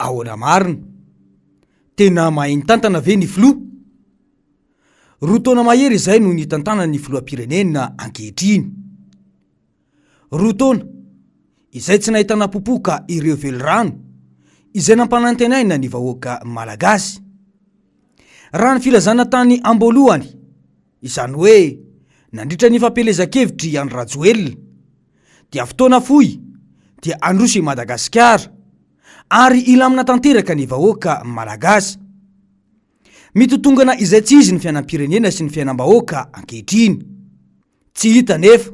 ahoana marina, tena mahay tantana ve ny filoha? Roa taona mahery izay no nitantana ny filoham-pirenena ankehitriny. Roa taona izay tsy nahitana popoka ireo velorano izay nampanantenaina ny vahoaka malagasy. Raha ny filazana tany amboalohany, izany hoe nandritra ny fampelezan-kevitry Andry Rajoelina, dia fotoana fohy dia androso i Madagasikara ary ilamina tanteraka ny vahoaka malagasy. Mitotongana izay tsy izy ny fiainam-pirenena sy ny fiainam-bahoaka ankehitriny. Tsy hita nefa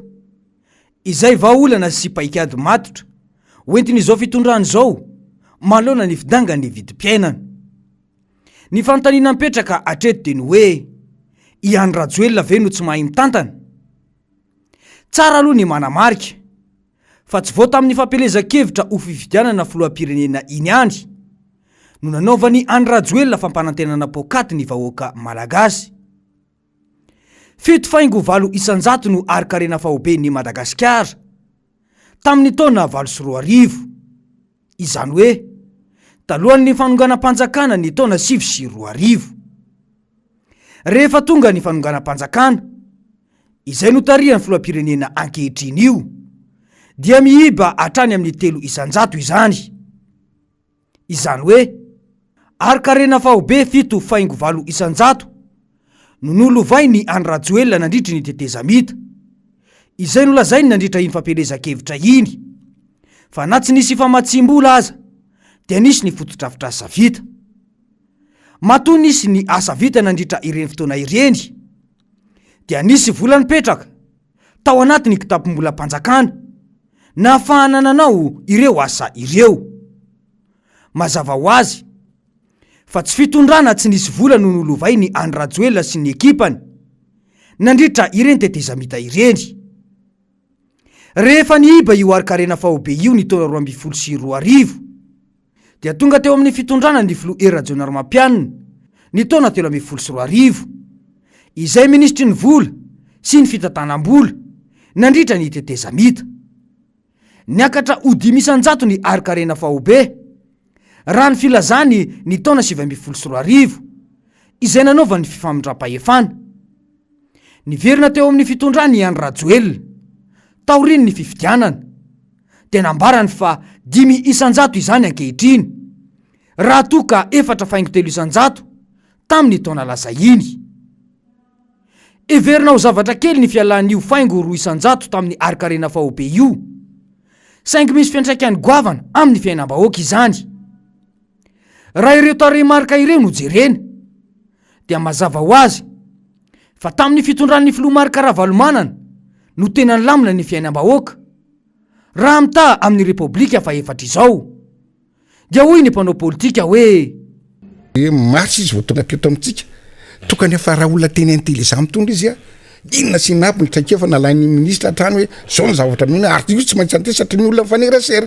izay vahaolana sy paikady matotra hoentin'izao fitondrany izao manoloana ny fidangany vidim-piainana. Ny fanontaniana mipetraka hatreto dia ny hoe i Andry Rajoelina ve no tsy mahay mitantana? Tsara aloha ny manamarika fa tsy vao tamin'ny fampelezan-kevitra ho fifidianana filoham-pirenena iny andry no nanaovany Andry Rajoelina fampanantenana pokaty ny vahoaka malagasy. 7.9 isan-jato no ari-karena fahoben'ny Madagasikara tamin'ny taona 2020. Izany hoe talohan'ny fanonganam-panjakana ny taona 2020. Rehefa tonga ny fanonganam-panjakana izay notarihan'ny filoham-pirenena ankehitriny io dia miiba hatrany amin'ny 3 isan-jato izany. Izany hoe ari-karena fahobe 7.9 isan-jato no nolovainy Andry Rajoelina nandritry ny tetezamita, izay nolazainy nandritra iny fampelezan-kevitra iny, fa na tsy nisy famatsim-bola aza dia nisy ny fotodrafitrasa vita. Matoa nisy ny asa vita nandritra ireny fotoana ireny dia nisy vola nipetraka tao anatin'ny kitapom-bolam-panjakana na ahafahana nanao ireo asa ireo. Mazava ho azy fa tsy fitondrana tsy nisy vola no nolovainy Andry Rajoelina sy ny ekipany nandritra ireny tetezamita ireny. Rehefa niiba io ari-karena fahobe io ny taona 2020 dia tonga teo amin'ny fitondrana ny filoha Hery Rajaonarimampianina ny taona 2020, izay ministry ny vola sy ny fitantanam-bola nandritra ny tetezamita. Niakatra ho 5 isan-jato ny ari-karena fahobe raha ny filazany ny taona 2020 izay nanaova ny fifamindram-pahefana. Niverina teo amin'ny fitondrany Andry Rajoelina taoriny ny fifidianana dia nambarany fa 5 isan-jato izany ankehitriny raha toa ka 4.3 isan-jato tamin'ny taona lasa iny. Everina ho zavatra kely ny fialan'io faingo 2 isan-jato tamin'ny ari-karena fahobe io, saingy misy fiantraikany goavana amin'ny fiainam-bahoaka izany. Raha ireo tarehimarika ireo no jerena dia mazava ho azy fa tamin'ny fitondran'ny filoha Marika Ravalomanana no tena nilamina ny fiainam-bahoaka raha mitaha amin'ny repoblika fahefatra izao. Dia hoy ny mpanao politika hoe matsy izy vao tonga teto amintsika tokany efa raha olona teny antely za mitondra izy a inona sy napo ny traikefa nalain'ny ministra hatrany hoe zao ny zavatra mihona ary io tsy maintsy antely satria ny olona mifanerasera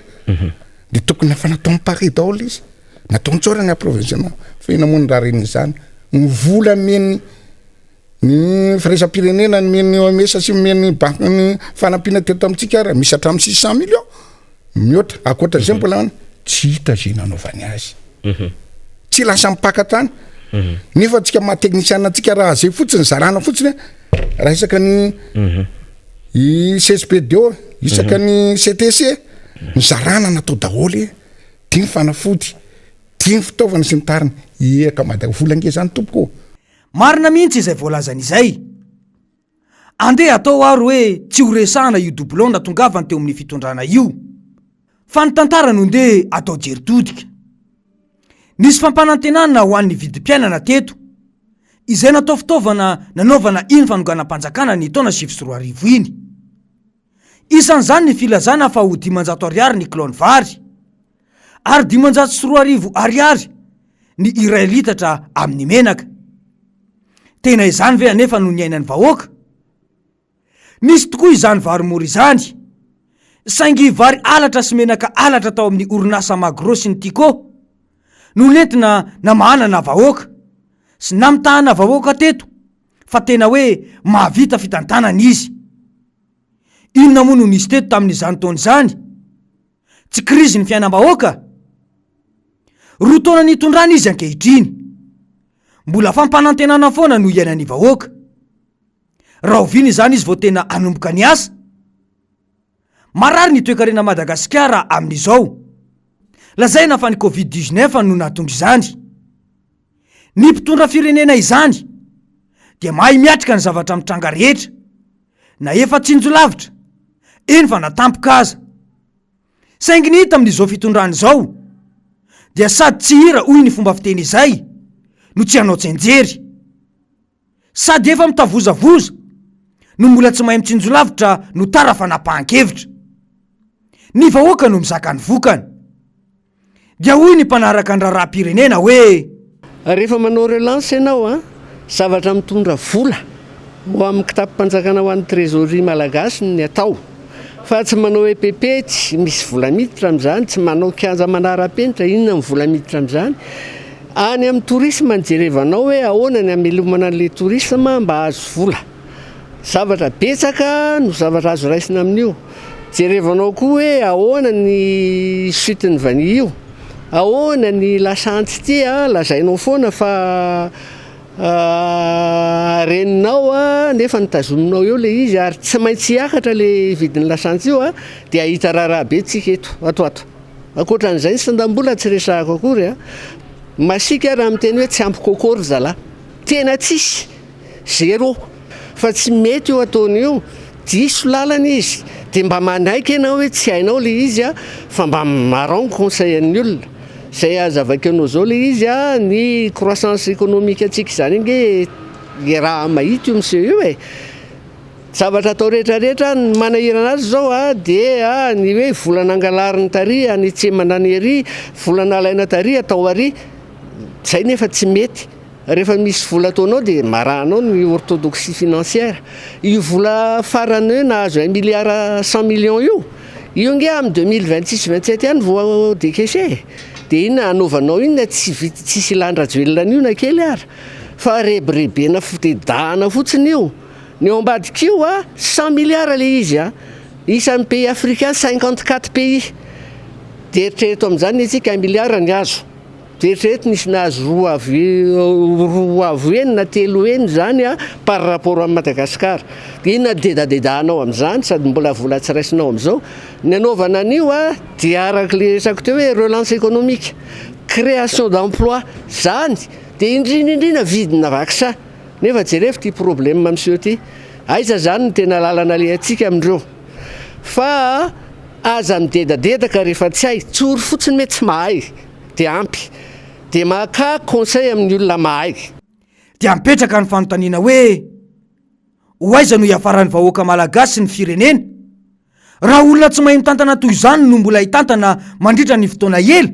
dia tokony efa natao mipare daholo izy, natao nitsora ny approvisionnement fa inamoany raha reny izany ny vola meny ny firaisam-pirenena ny meny OMS sy meny banque ny fanampiana teto amintsika raha misy hatramin'ny 600 millions mihoatra akoatra izay mbola tsy hita zay nanaovany azy. Tsy lasa mipaka tany nefa tsika maha-teknisiana antsika raha zay fotsiny zarana fotsiny raha isaka ny CSPDO isaka ny CTC ny zarana natao daholo tia ny fanafody tia ny fitaovana sy ny tariny eka volange zany tompoko. Marina mihitsy izay voalazany izay. Andeha atao ary hoe tsy ho resahana io doublon natongavany teo amin'ny fitondrana io, fa ny tantara no ndeha atao jeritodika. Nisy fampanantenana ho an'ny vidim-piainana teto izay natao fitaovana nanaovana iny fanonganam-panjakana ny taona 2020 iny. Isan'izany ny filazana fa ho 500 ariary ny kilony vary ary 520 ariary ny iray litatra amin'ny menaka. Tena izany ve anefa no niainany vahoaka? Nisy tokoa izany vary mora izany, saingy vary alatra sy menaka alatra tao amin'ny orinasa Magro sy ny Tico no nentina namahanana vahoaka sy namitahana vahoaka teto fa tena hoe mahavita fitantanana izy. Inona moa no nisy teto tamin'izany taona izany? Tsy krizy ny fiainam-bahoaka? roa taona nitondrana izy ankehitriny, mbola fampanantenana foana no iainany vahoaka. Raha oviana izany izy vao tena anomboka ny asa. Marary ny toe-karena Madagasikara amin'izao. Lazaina fa ny Covid-19 no natondra izany. Ny mpitondra firenena izany dia mahay miatrika ny zavatra mitranga rehetra, na efa tsinjo lavitra, eny fa natampoka aza. Saingy ny hita amin'izao fitondrana izao dia sady tsy hira hoy ny fomba fiteny izay no tsy hanao tsenjery, sady efa mitavozavoza no mbola tsy mahay mitsinjo lavitra no tara fanapahan-kevitra. Ny vahoaka no mizaka ny vokany. Dia hoy ny mpanaraka ny raharaham-pirenena hoe rehefa manao relance ianao zavatra mitondra vola ho amin'ny kitapo-panjakana ho an'ny trésorerie malagasy ny atao, fa tsy manao EPP, tsy misy vola miditra amin'izany, tsy manao kianja manara-penitra, inona ny vola miditra amin'izany. Any amin'ny tourisme nijerevanao hoe ahoana ny amelomana an'ilay tourisme mba azo vola. Zavatra betsaka no zavatra azo raisina amin'io. Jerevanao koa hoe ahoana ny suiten'ny vanio, ahoana ny lasantsy ty lazainao foana fa reninao nefa nitazominao eo le izy ary tsy maintsy hiakatra le vidin'ny lasantsy io dia ahita raharaha be tsika eto atoato. Ankoatran'izay ny sandam-bola tsy resahako akory masika raha miteny hoe tsy ampy kokory zalahy, tena tsisy, zéro, fa tsy mety io ataony io, diso lalana izy. Dia mba manaiky ianao hoe tsy hainao le izy fa mba marango conseil an'ny olona. Zay azavaka anao zao le izy ny croissance économique antsika izany inge raha mahita io miseho io zavatra atao rehetrarehetra ny manahirana azy zao dia ny hoe volana angalariny tary ny tsemandany ery, volana alaina tary atao ary, zay nefa tsy mety. Rehefa misy vola ataonao dia marahanao ny orthodoxie financière. Io vola farany hoe nahazo 1 milliard 100 millions io nge amin'ny 2026-27 ihany vao décaissé. Dia iny anaovanao iny tsisy landra-joelona an'io na kely ary, fa rebirebena fotedahana fotsiny io. Ny ao ambadika io 100 milliards le izy isan'ny pays africain 54 pays. Dia eritrereto amin'izany itsika 1 milliard ny azo. Dia eritrereto nisy nahazo roa avo enina telo eny zany par rapport amin'ny Madagasikara. Dia iny dedadedahanao amin'izany sady mbola vola tsy raisinao amin'izao. Ny anaovana an'io dia araka le resako teo hoe relance économique, création d'emploi zany. Dia indrindrindrina vidina vaksà. Nefa jerefy ty problème miseho ty. Aiza zany ny tena lalana le atsika amindreo. Fa aza midedadedaka rehefa tsy hay, tsory fotsiny mety tsy mahay dia ampy. Dia maka conseil amin'ny olona mahay. Dia mipetraka ny fanontaniana hoe hoaiza no hiafaran'ny vahoaka malagasy ny firenena raha olona tsy mahay mitantana toy izany no mbola hitantana mandritra ny fotoana ela.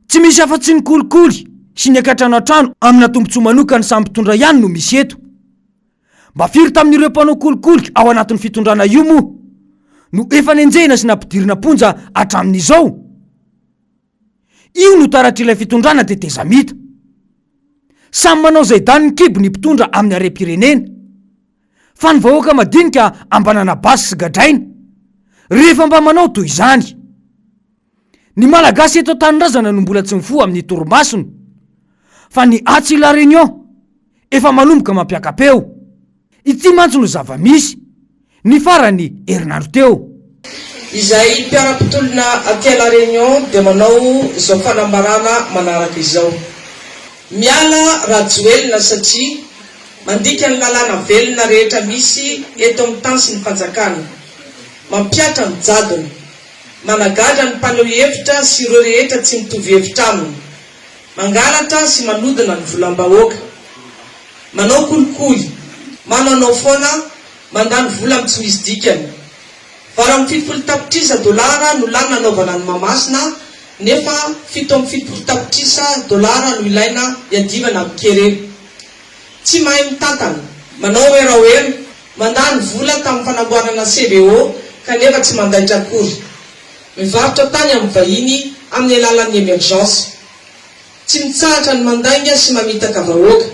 Tsy misy afa-tsy ny kolikoly sy ny ankatrano an-trano amina tombontsoa manokany samy mpitondra ihany no misy eto. Mba firy tamin'ireo mpanao kolikoly ao anatin'ny fitondrana io moa no efa nenjehina sy nampidirina ponja hatramin'izao. Io no taratr'ilay fitondrana dia teza mita. Samy manao izay dany ny kibo ny mpitondra amin'ny harem-pirenena, fa ny vahoaka madinika ambanana basy sy gadraina rehefa mba manao toy izany. Ny malagasy eto an-tanindrazana no mbola tsy mifoha amin'ny toromasony, fa ny Atsy La Réunion efa manomboka mampiakapeo. Ity mantsy no zava-misy ny farany herinandro teo. Izay mpiara-pitolona aty La Réunion dia manao izao fanambarana manaraka izao. Miala rajoelina satria mandika ny lalàna velona rehetra misy eto amin'ny tany sy ny fanjakana. Mampiatra ny jadony, managadra ny mpaneho hevitra sy ireo rehetra tsy mitovy hevitra aminy, mangalatra sy manodina ny volam-bahoaka, manao kolikoly, mananao foana, mandany vola amin'ny tsy misy dikany. Vara amin'ny 70 tapitrisa dolara no lany nanaovana ny Mahamasina, nefa 70 tapitrisa dolara no ilaina hiadivana amin'ny Kereny. Tsy mahay mitantana, manao hoerahoera, mandany vola tamin'ny fanamboarana CBO kanefa tsy mandaitra akory. Mivarotra tany amin'ny vahiny amin'ny alalan'ny emergence. Tsy mitsahatra ny mandainga sy mamitaka vahoaka.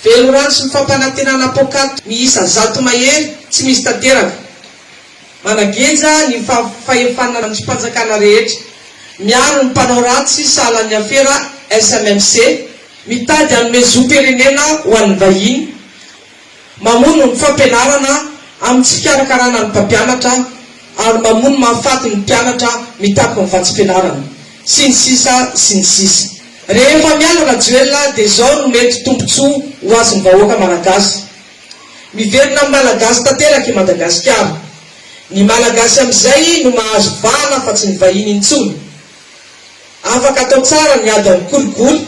Velo rano sy mifampanantenana pokaty miisa 100 mahery tsy misy tanteraka. Manageja ny fahefanana ny mpanjakana rehetra. miaro ny mpanao ratsy sahalan'ny afera SMMC mitady anome zo-pirenena ho an'ny vahiny, mamono ny fampianarana amin'ny tsy fikarakarana ny mpampianatra ary mamono mahafaty ny mpianatra mitaky ny vatsim-pianarana sy ny sisa sy ny sisa. Rehefa miala Rajoelina dia zao no mety tombontsoa ho azy ny vahoaka malagasy. Miverina amin'ny malagasy tanteraka i Madagasikara. Ny malagasy amin'izay no mahazo vana fa tsy ny vahiny intsony. Afaka atao tsara ny ady amin'ny kolikoly,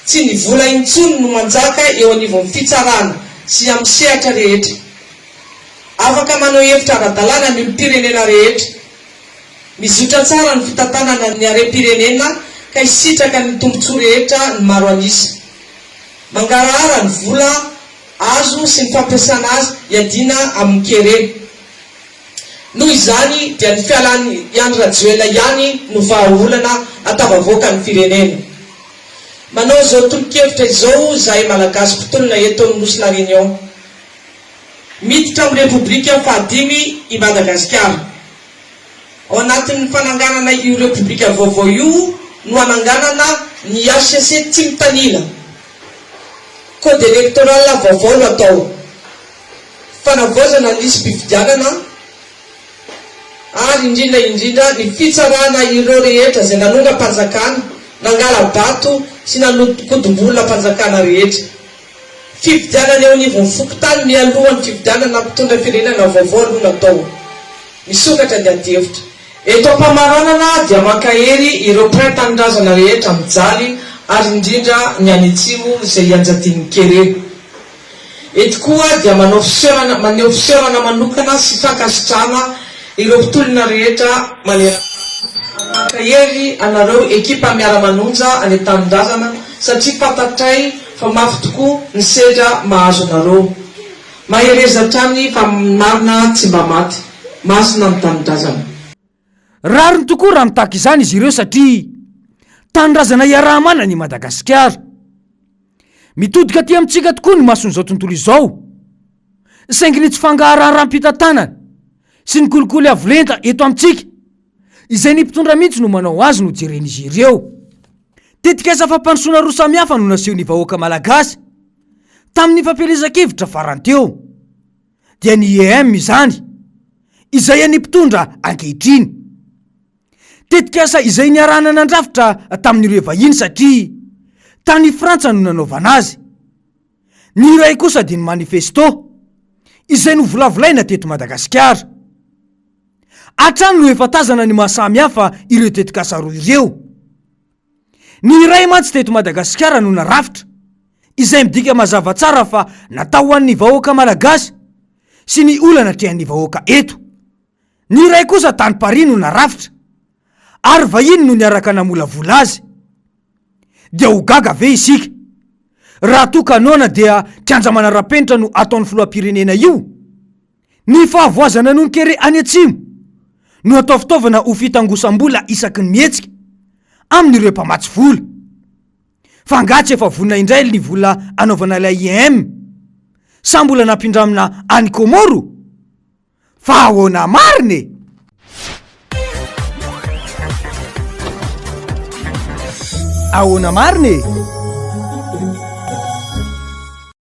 tsy ny vola intsony no manjaka eo anivon'ny fitsarana sy amin'ny sehatra rehetra. Afaka manao hevitra ara-dalàna ny olom-pirenena rehetra. Mizotra tsara ny fitantanana ny harem-pirenena ka hisitraka ny tombontsoa rehetra ny maro anisa. Mangarahara ny vola azo sy ny fampiasana azy hiadiana amin'ny kere. Noho izany dia ny fialan'ny Andry Rajoelina ihany no vahaolana atavavoaka ny firenena. Manao izao tolo-kevitra izao zahay malagasy mpitolona eto amin'ny Nosy La Réunion. Miditra amin'ny Repoblika fahadimy i Madagasikara. Ao anatin'ny fananganana io Repoblika vaovao io no ananganana ny HCC tsy mitanila. Code électoral vaovao no atao. Fanavaozana ny lisam-pifidianana ary indrindra ny fitsarana ireo rehetra izay nanonga mpanjakana, nangala bato sy nanokodom-bola mpanjakana rehetra. Fifidianana eo anivon'ny fokotany mialohan'ny fifidianana mpitondra firenena vaovao aloha natao. Misokatra ny ady-hevitra. Eto am-pamaranana dia mankahery ireo mpiray-tanindrazana rehetra mijaly ary indrindra ny any atsimo izay ianjadin'ny kere. Eto koa dia maneho fiseurana manokana sy fankasitrana ireo mpitolona rehetra mankahery anareo ekipa miara-manonja any an-tanindrazana satria fantatray fa mafy tokoa ny sedra mahazo anareo. Mahereza hatrany fa marina tsy mba maty. Masina ny tanindrazana. Rariny tokoa raha mitaka izany izy ireo satria tanindrazana iaraha-manana i Madagasikara. Mitodika aty amintsika tokoa ny mason'izao tontolo izao. Saingy ny tsy fangaharam-pitantanana sy ny kolikoly avolenta eto amintsika izay ny mpitondra mihitsy no manao azy no jeren'izy ireo. Tetikasa fampandrosoana roa samihafa no naseho ny vahoaka malagasy tamin'ny fampielezan-kevitra faranteo dia ny EM izany izay any mpitondra ankehitriny. Tetikasa izay niarahana nandrafitra tamin'ireo vahiny satria tany Frantsa no nanaovana azy. Ny iray kosa dia ny manifesto izay no volavolaina teto Madagasikara. Hatrany no efa tazana ny mahasamihafa ireo tetikasa roa ireo. Ny iray mantsy teto Madagasikara no narafitra izay midika mazava tsara fa natao an'ny vahoaka malagasy sy ny olana trehan'ny vahoaka eto. Ny iray kosa tany Paris no narafitra ary vahiny no niaraka namolavola azy. Dia ho gaga ve isika raha toa kanona dia kianja manara-penitra no ataon'ny filoham-pirenena io. Ny fahavoazana noho ny kere any atsimo no atao fitaovana ho fitangosam-bola isaky ny mihetsika amin'ireo mpamatsy vola. Fangatsy efa vonina indray ny vola anaovana ilay EM sa mbola nampindramina any Komoro. Fa ahoana mariny? Ahoana mariny?